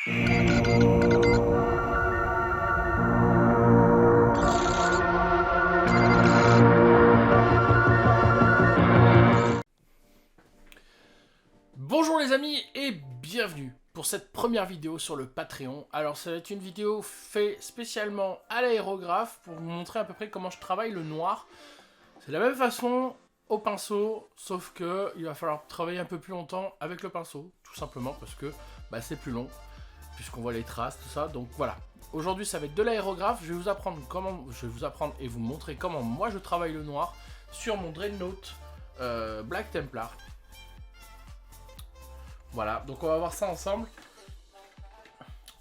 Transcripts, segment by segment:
Bonjour les amis et bienvenue pour cette première vidéo sur le Patreon. Alors ça va être une vidéo faite spécialement à l'aérographe pour vous montrer à peu près comment je travaille le noir. C'est de la même façon au pinceau, sauf que il va falloir travailler un peu plus longtemps avec le pinceau, tout simplement parce que c'est plus long, puisqu'on voit les traces, tout ça. Donc voilà. Aujourd'hui ça va être de l'aérographe, je vais vous apprendre et vous montrer comment moi je travaille le noir sur mon Dreadnought Black Templar. Voilà, donc on va voir ça ensemble.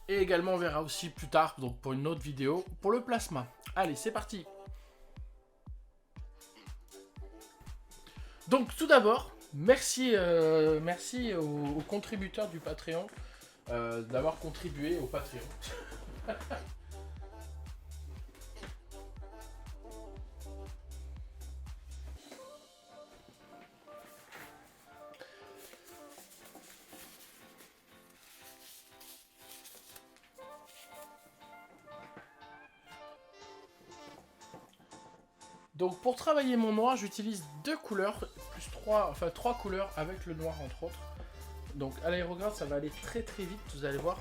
Et également on verra aussi plus tard, donc pour une autre vidéo, pour le plasma. Allez, c'est parti. Donc tout d'abord, merci aux contributeurs du Patreon d'avoir contribué au Patreon. Donc pour travailler mon noir, j'utilise deux couleurs, plus trois couleurs avec le noir entre autres. Donc à l'aérographe, ça va aller très vite, vous allez voir.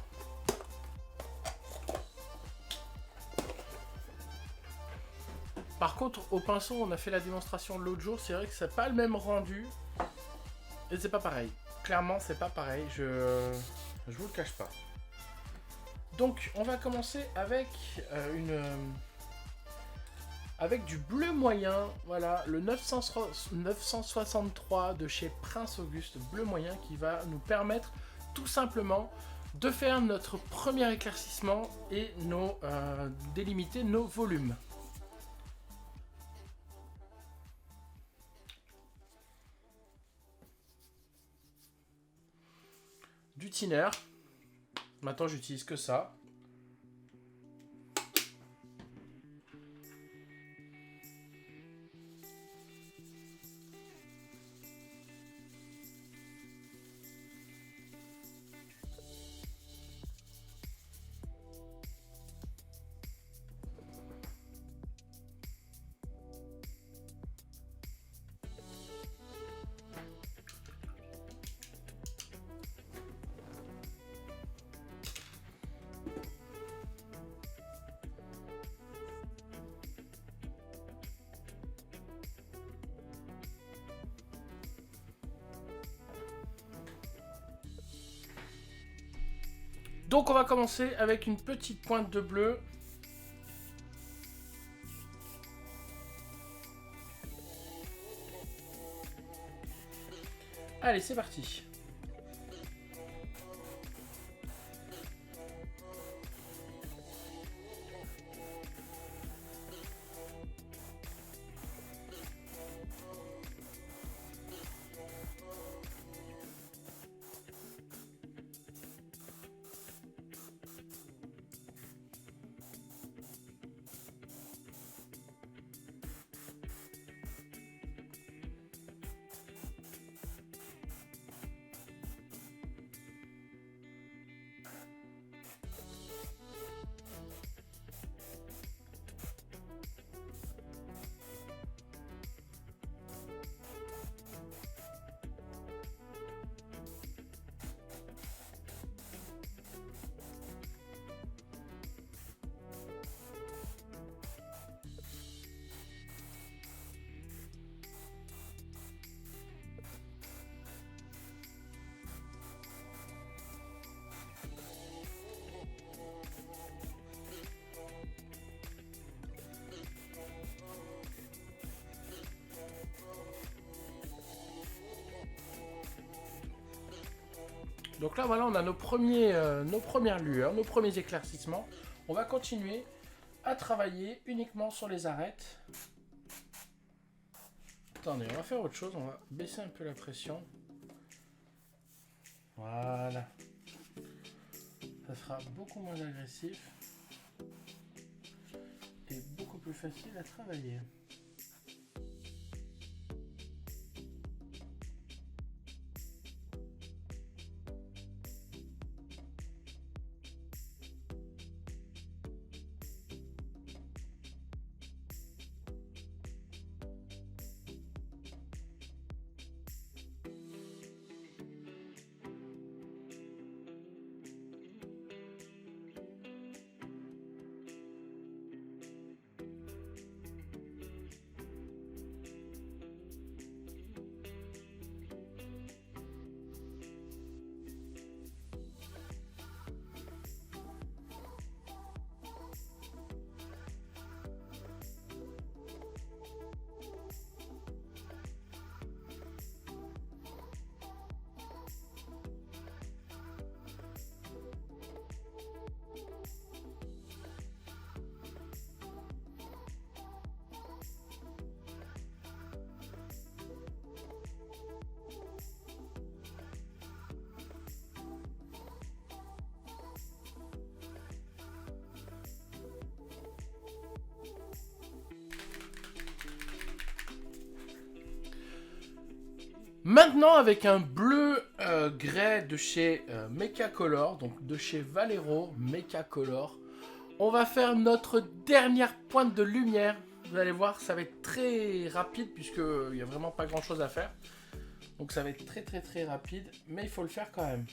Par contre, au pinceau, on a fait la démonstration l'autre jour, c'est vrai que c'est pas le même rendu. Et c'est pas pareil. Clairement, c'est pas pareil, je vous le cache pas. Donc, on va commencer avec avec du bleu moyen, voilà, le 963 de chez Prince Auguste, bleu moyen, qui va nous permettre tout simplement de faire notre premier éclaircissement et délimiter nos volumes. Du thinner, maintenant j'utilise que ça. Donc on va commencer avec une petite pointe de bleu. Allez, c'est parti. Donc là, voilà, on a nos premières lueurs, nos premiers éclaircissements. On va continuer à travailler uniquement sur les arêtes. Attendez, on va faire autre chose. On va baisser un peu la pression. Voilà. Ça sera beaucoup moins agressif. Et beaucoup plus facile à travailler. Maintenant, avec un bleu grès de chez Mechacolor, donc de chez Vallejo Mechacolor, on va faire notre dernière pointe de lumière. Vous allez voir, ça va être très rapide puisqu'il n'y a vraiment pas grand chose à faire. Donc ça va être très rapide, mais il faut le faire quand même.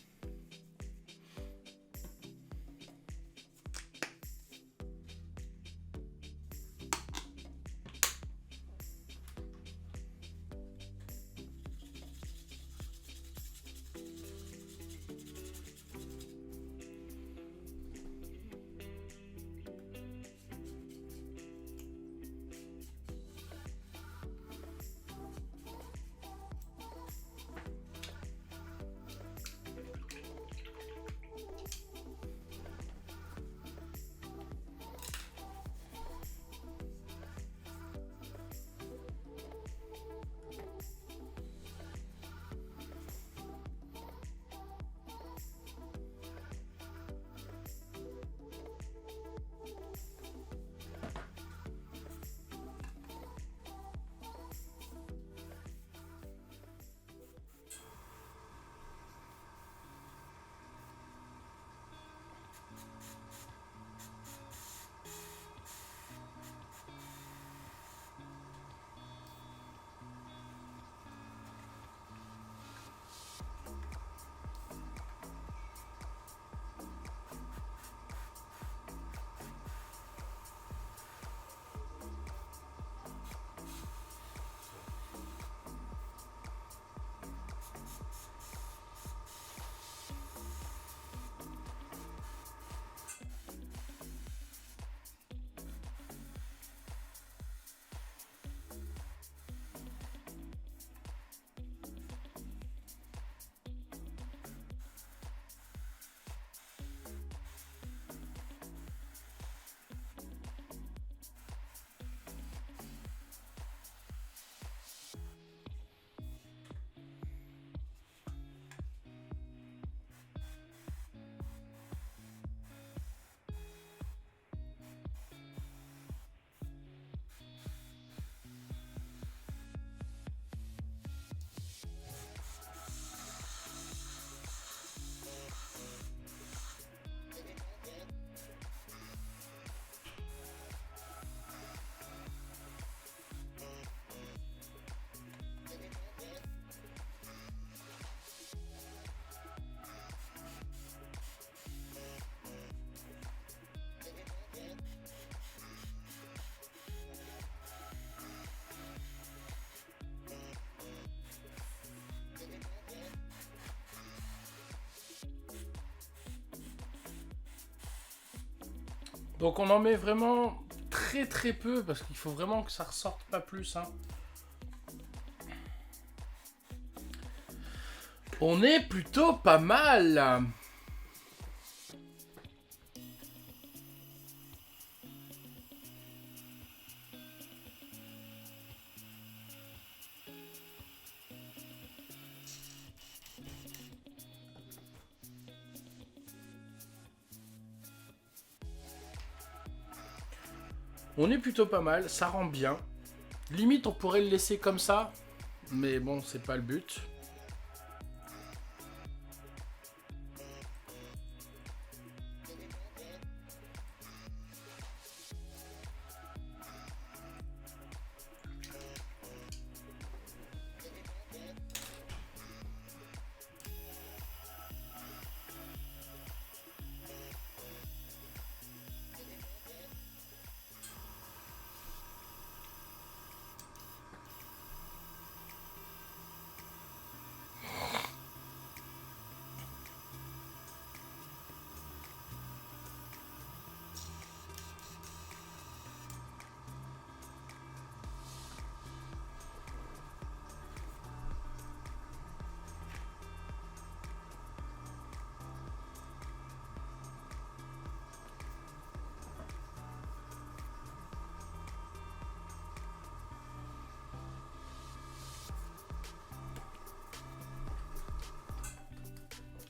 Donc on en met vraiment très peu parce qu'il faut vraiment que ça ressorte pas plus. Hein. On est plutôt pas mal. On est plutôt pas mal, ça rend bien. Limite, on pourrait le laisser comme ça, mais bon, c'est pas le but.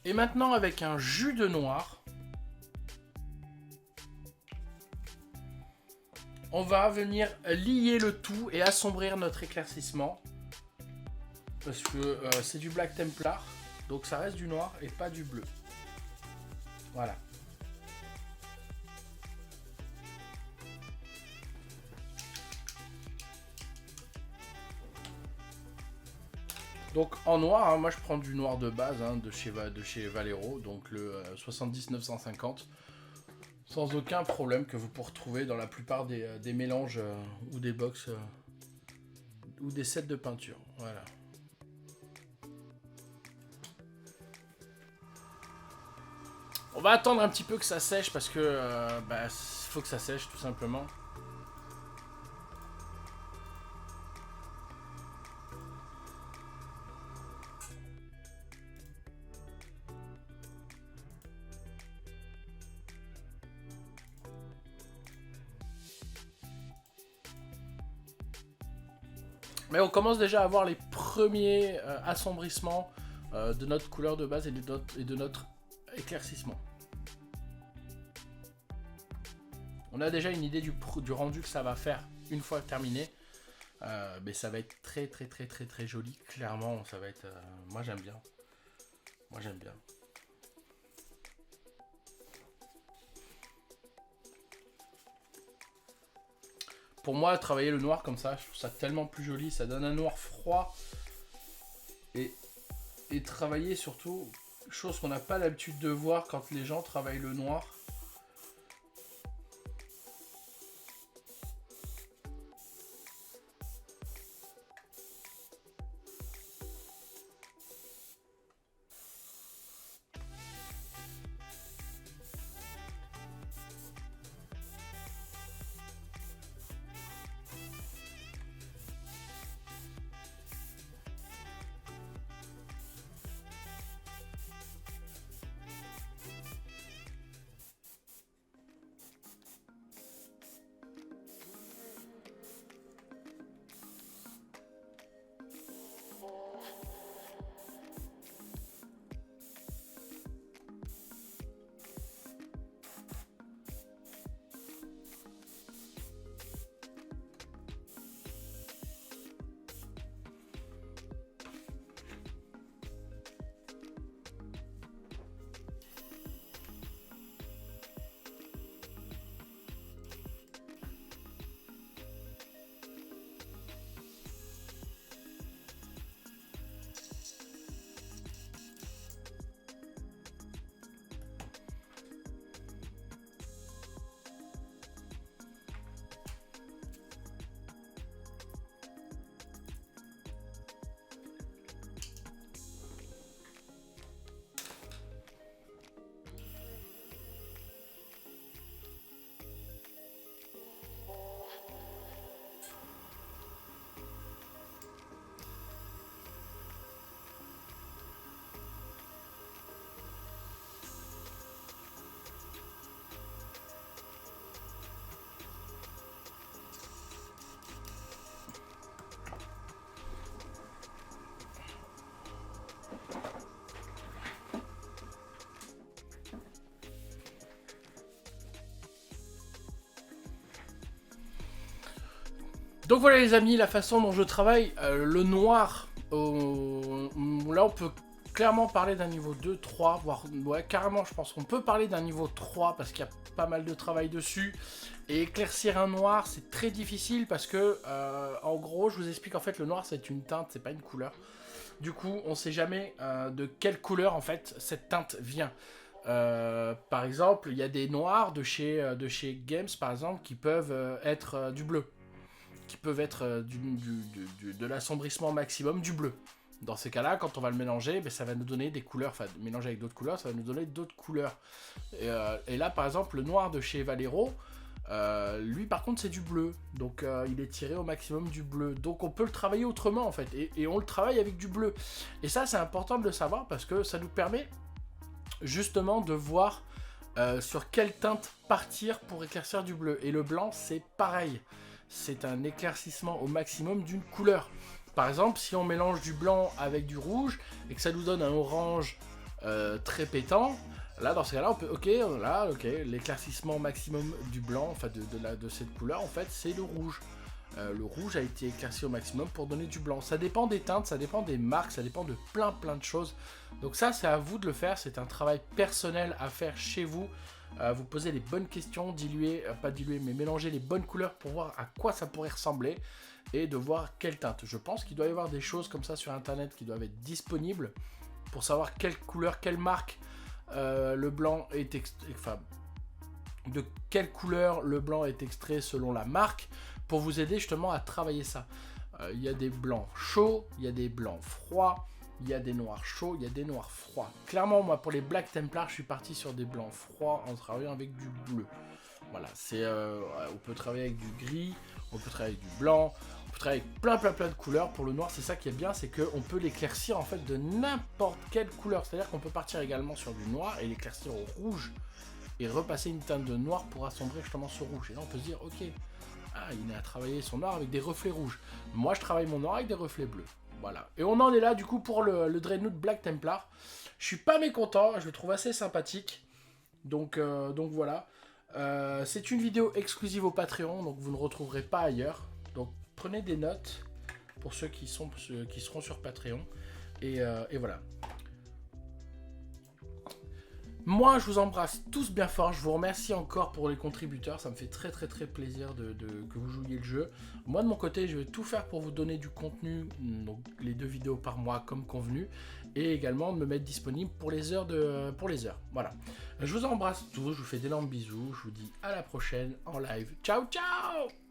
Et maintenant, avec un jus de noir, on va venir lier le tout et assombrir notre éclaircissement. parce que c'est du Black Templar, donc ça reste du noir et pas du bleu. Voilà. Donc en noir, hein, moi je prends du noir de base hein, de chez Valero, donc le 70-950, sans aucun problème, que vous pourrez retrouver dans la plupart des mélanges ou des box ou des sets de peinture. Voilà. On va attendre un petit peu que ça sèche parce que faut que ça sèche tout simplement. Mais on commence déjà à voir les premiers assombrissements de notre couleur de base et de notre éclaircissement. On a déjà une idée du rendu que ça va faire une fois terminé. Mais ça va être très joli. Clairement, ça va être... moi j'aime bien. Moi j'aime bien. Pour moi, travailler le noir comme ça, je trouve ça tellement plus joli. Ça donne un noir froid. Et travailler surtout, chose qu'on n'a pas l'habitude de voir quand les gens travaillent le noir. Donc voilà les amis, la façon dont je travaille le noir, là on peut clairement parler d'un niveau 2, 3, voire ouais, carrément je pense qu'on peut parler d'un niveau 3 parce qu'il y a pas mal de travail dessus. Et éclaircir un noir c'est très difficile parce que en gros je vous explique, en fait le noir c'est une teinte, c'est pas une couleur. Du coup on sait jamais de quelle couleur en fait cette teinte vient. Par exemple il y a des noirs de chez Games par exemple qui peuvent être du bleu, qui peuvent être de l'assombrissement maximum du bleu. Dans ces cas-là, quand on va le mélanger, ça va nous donner des couleurs, enfin mélanger avec d'autres couleurs, ça va nous donner d'autres couleurs. Et là, par exemple, le noir de chez Valero, lui par contre c'est du bleu, donc il est tiré au maximum du bleu. Donc on peut le travailler autrement en fait, et on le travaille avec du bleu. Et ça c'est important de le savoir parce que ça nous permet justement de voir sur quelle teinte partir pour éclaircir du bleu. Et le blanc c'est pareil. C'est un éclaircissement au maximum d'une couleur. Par exemple, si on mélange du blanc avec du rouge et que ça nous donne un orange très pétant, là dans ce cas-là, on peut, ok, l'éclaircissement maximum du blanc, enfin de cette couleur, en fait, c'est le rouge. Le rouge a été éclairci au maximum pour donner du blanc. Ça dépend des teintes, ça dépend des marques, ça dépend de plein de choses. Donc ça, c'est à vous de le faire. C'est un travail personnel à faire chez vous. Vous posez les bonnes questions, pas diluer, mais mélanger les bonnes couleurs pour voir à quoi ça pourrait ressembler et de voir quelle teinte. Je pense qu'il doit y avoir des choses comme ça sur internet qui doivent être disponibles pour savoir quelle couleur, quelle marque le blanc est de quelle couleur le blanc est extrait selon la marque pour vous aider justement à travailler ça. Il y a des blancs chauds, il y a des blancs froids, il y a des noirs chauds, il y a des noirs froids. Clairement, moi, pour les Black Templars, je suis parti sur des blancs froids en travaillant avec du bleu. Voilà, on peut travailler avec du gris, on peut travailler avec du blanc, on peut travailler avec plein de couleurs. Pour le noir, c'est ça qui est bien, c'est qu'on peut l'éclaircir en fait de n'importe quelle couleur. C'est-à-dire qu'on peut partir également sur du noir et l'éclaircir au rouge et repasser une teinte de noir pour assombrir justement ce rouge. Et là, on peut se dire, ok, il a travaillé son noir avec des reflets rouges. Moi, je travaille mon noir avec des reflets bleus. Voilà. Et on en est là, du coup, pour le Dreadnought Black Templar. Je suis pas mécontent, je le trouve assez sympathique. Donc voilà. C'est une vidéo exclusive au Patreon, donc vous ne retrouverez pas ailleurs. Donc prenez des notes pour ceux qui seront sur Patreon. Et voilà. Moi, je vous embrasse tous bien fort. Je vous remercie encore pour les contributeurs. Ça me fait très plaisir que vous jouiez le jeu. Moi, de mon côté, je vais tout faire pour vous donner du contenu, donc les 2 vidéos par mois comme convenu, et également de me mettre disponible pour les heures. Voilà. Je vous embrasse tous. Je vous fais d'énormes bisous. Je vous dis à la prochaine en live. Ciao, ciao!